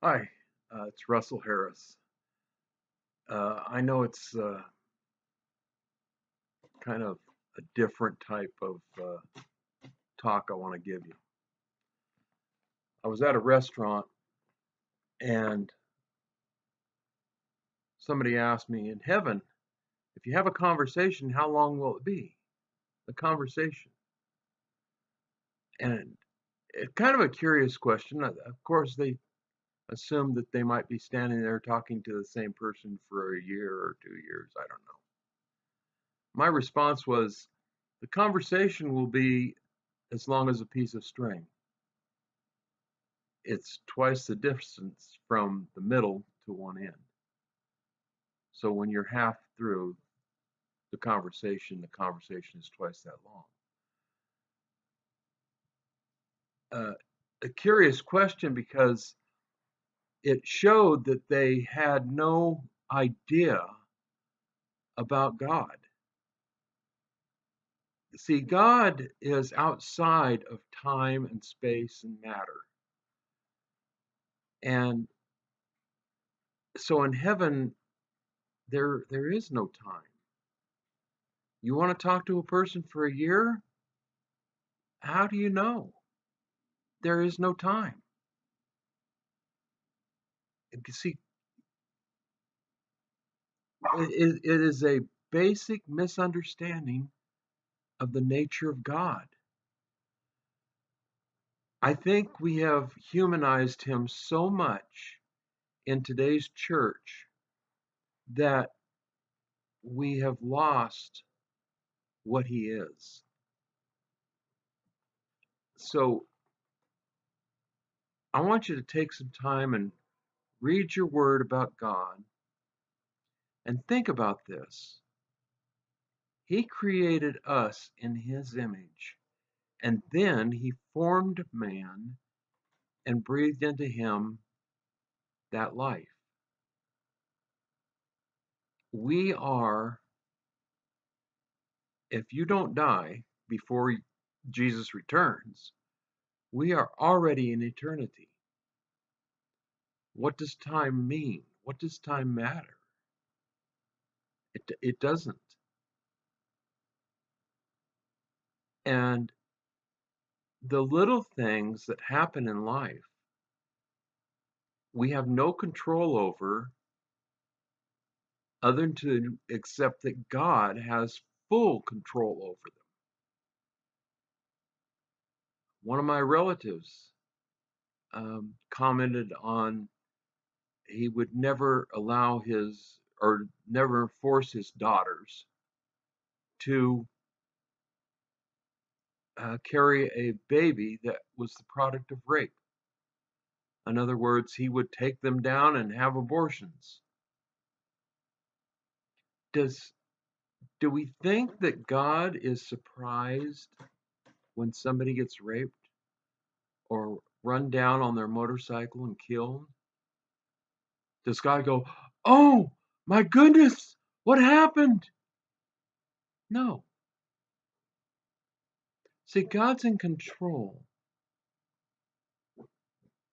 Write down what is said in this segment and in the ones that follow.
Hi, it's Russell Harris. I know it's kind of a different type of talk I want to give you. I was at a restaurant and somebody asked me, in heaven, if you have a conversation, how long will it be? A conversation. And it's kind of a curious question. Of course, they assume that they might be standing there talking to the same person for a year or 2 years. I don't know. My response was, the conversation will be as long as a piece of string. It's twice the distance from the middle to one end. So when you're half through the conversation is twice that long. A curious question because it showed that they had no idea about God. See, God is outside of time and space and matter. And so in heaven, there is no time. You want to talk to a person for a year? How do you know? There is no time. See, it is a basic misunderstanding of the nature of God. I think we have humanized him so much in today's church that we have lost what he is. So I want you to take some time and read your word about God and think about this. He created us in his image, and then he formed man and breathed into him that life. We are, if you don't die before Jesus returns, we are already in eternity. What does time mean? What does time matter? It doesn't. And the little things that happen in life, we have no control over other than to accept that God has full control over them. One of my relatives commented on he would never allow his or never force his daughters to carry a baby that was the product of rape. In other words, he would take them down and have abortions. Do we think that God is surprised when somebody gets raped or run down on their motorcycle and killed? Does God go, "Oh my goodness, what happened?" No. See, God's in control,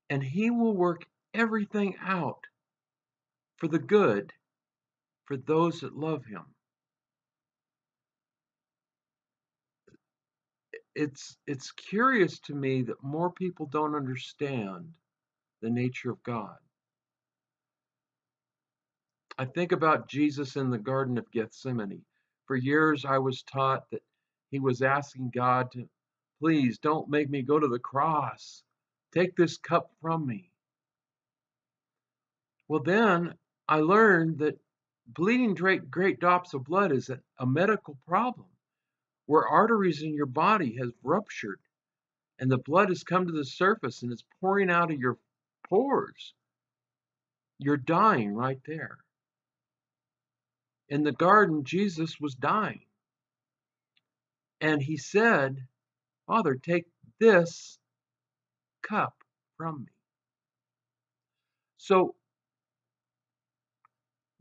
and he will work everything out for the good for those that love him. It's curious to me that more people don't understand the nature of God. I think about Jesus in the Garden of Gethsemane. For years I was taught that he was asking God to, please don't make me go to the cross. Take this cup from me. Well, then I learned that bleeding great drops of blood is a medical problem where arteries in your body have ruptured and the blood has come to the surface and it's pouring out of your pores. You're dying right there. In the garden, Jesus was dying. And he said, Father, take this cup from me. So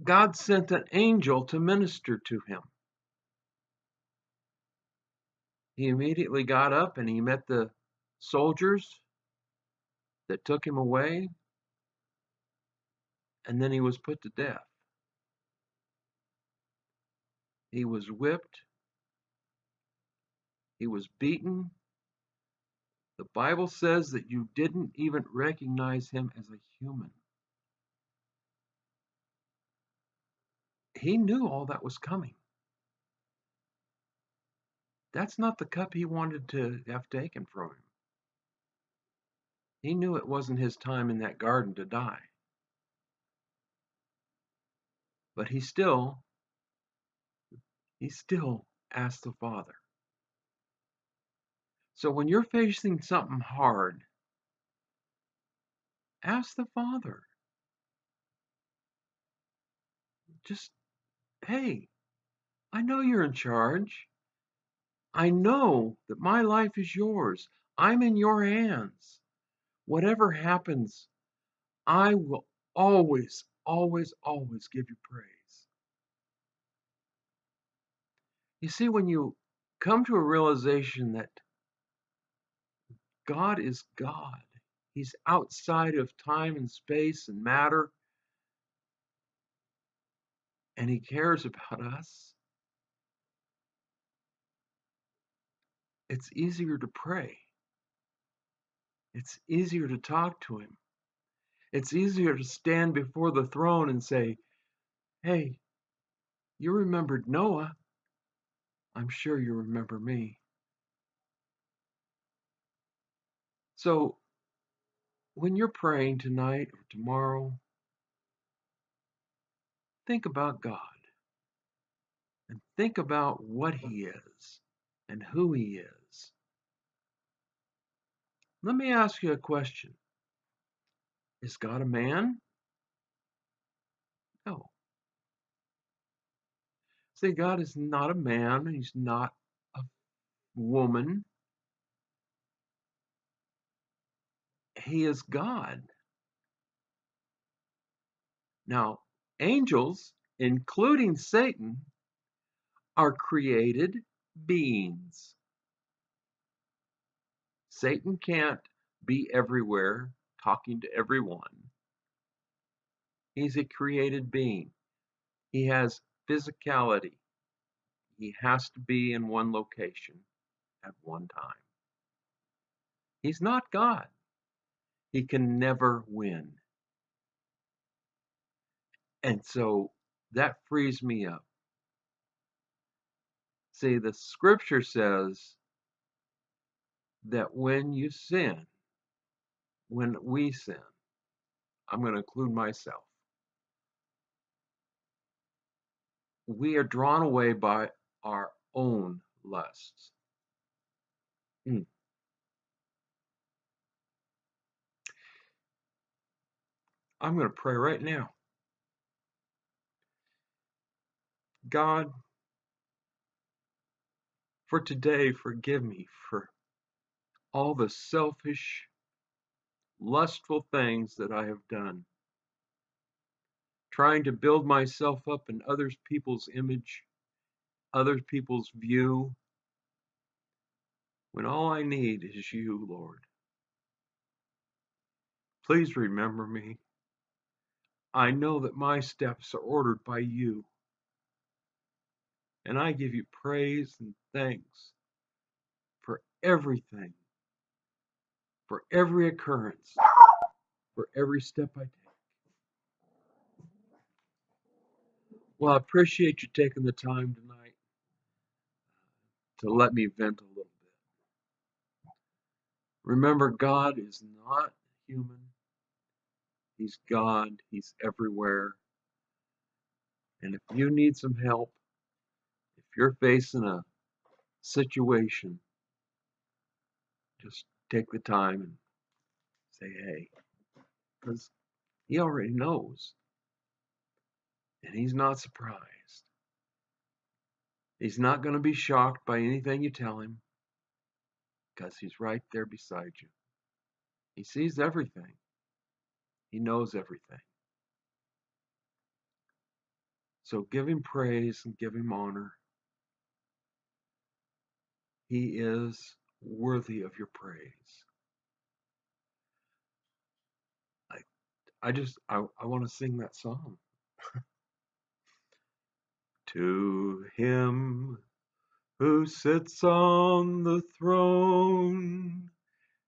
God sent an angel to minister to him. He immediately got up and he met the soldiers that took him away. and then he was put to death. He was whipped. He was beaten. The Bible says that you didn't even recognize him as a human. He knew all that was coming. That's not the cup he wanted to have taken from him. He knew it wasn't his time in that garden to die. But he still asked the Father. So when you're facing something hard, ask the Father. Just, hey, I know you're in charge. I know that my life is yours. I'm in your hands. Whatever happens, I will always, always, always give you praise. You see, when you come to a realization that God is God, He's outside of time and space and matter, and He cares about us, it's easier to pray. It's easier to talk to Him. It's easier to stand before the throne and say, hey, you remembered Noah. I'm sure you remember me. So when you're praying tonight or tomorrow, think about God and think about what He is and who He is. Let me ask you a question. Is God a man? No. See, God is not a man. He's not a woman. He is God. Now, angels, including Satan, are created beings. Satan can't be everywhere talking to everyone. He's a created being. He has physicality. He has to be in one location at one time. He's not God. He can never win. And so that frees me up. See, the scripture says that when you sin, when we sin, I'm going to include myself, we are drawn away by our own lusts. I'm going to pray right now. God, for today, forgive me for all the selfish, lustful things that I have done, trying to build myself up in other people's image, other people's view, when all I need is you, Lord. Please remember me. I know that my steps are ordered by you, and I give you praise and thanks for everything, for every occurrence, for every step I take. Well, I appreciate you taking the time tonight to let me vent a little bit. Remember, God is not human. He's God. He's everywhere. And if you need some help, if you're facing a situation, just take the time and say, hey, because He already knows. And He's not surprised. He's not going to be shocked by anything you tell Him because He's right there beside you. He sees everything. He knows everything. So give Him praise and give Him honor. He is worthy of your praise. I want to sing that song. To him who sits on the throne,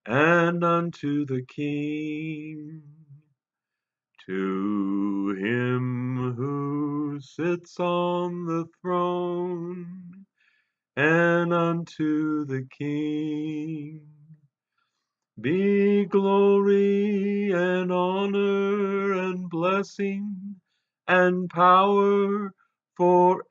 and unto the King, to him who sits on the throne, and unto the King, be glory and honor and blessing and power forever.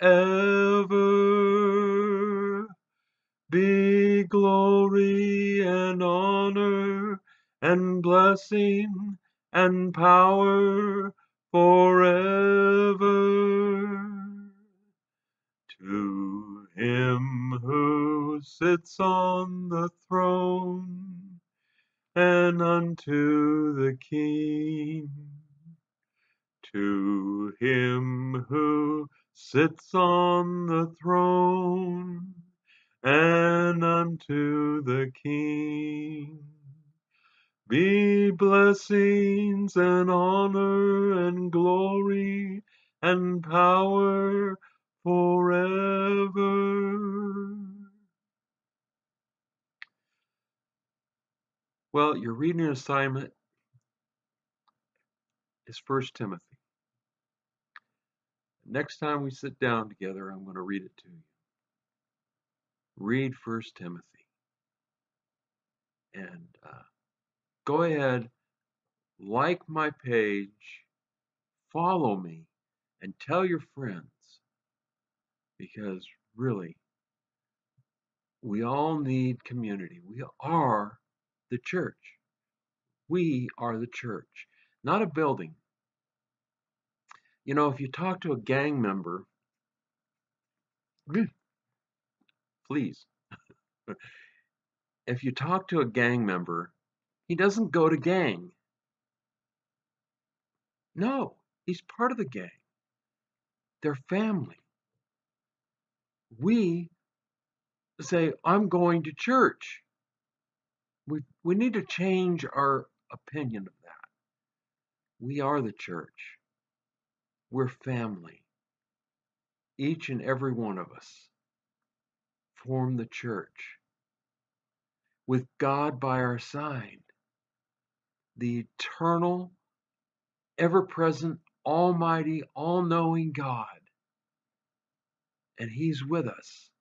Be glory and honor and blessing and power forever. To him who sits on the throne, and unto the King, to him who sits on the throne, and unto the King, be blessings and honor and glory and power forever. Well, your reading assignment is 1 Timothy. Next time we sit down together, I'm going to read it to you. Read 1 Timothy. And go ahead, like my page, follow me, and tell your friends. Because really, we all need community. We are the church. We are the church, not a building. You know, if you talk to a gang member, please, if you talk to a gang member, he doesn't go to gang. No, he's part of the gang. They're family. We say, I'm going to church. We need to change our opinion of that. We are the church. We're family. Each and every one of us form the church. With God by our side, the eternal, ever-present, almighty, all-knowing God. And He's with us.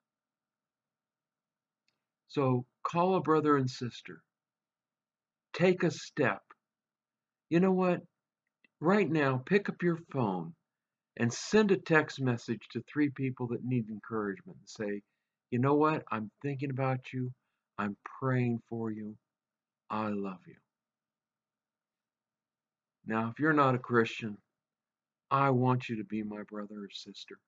So call a brother and sister. Take a step. You know what? Right now, pick up your phone and send a text message to 3 people that need encouragement and say, you know what? I'm thinking about you. I'm praying for you. I love you. Now, if you're not a Christian, I want you to be my brother or sister.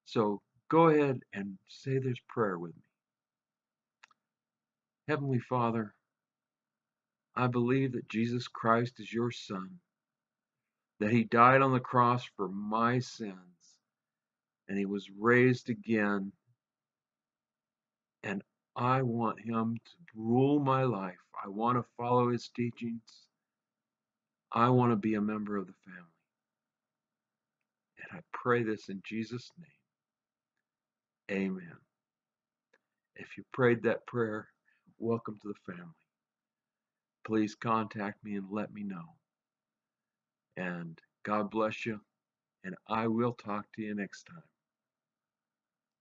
So go ahead and say this prayer with me. Heavenly Father, I believe that Jesus Christ is your Son, that He died on the cross for my sins, and He was raised again, and I want Him to rule my life. I want to follow His teachings. I want to be a member of the family. And I pray this in Jesus' name. Amen. If you prayed that prayer, welcome to the family. Please contact me and let me know. And God bless you, and I will talk to you next time.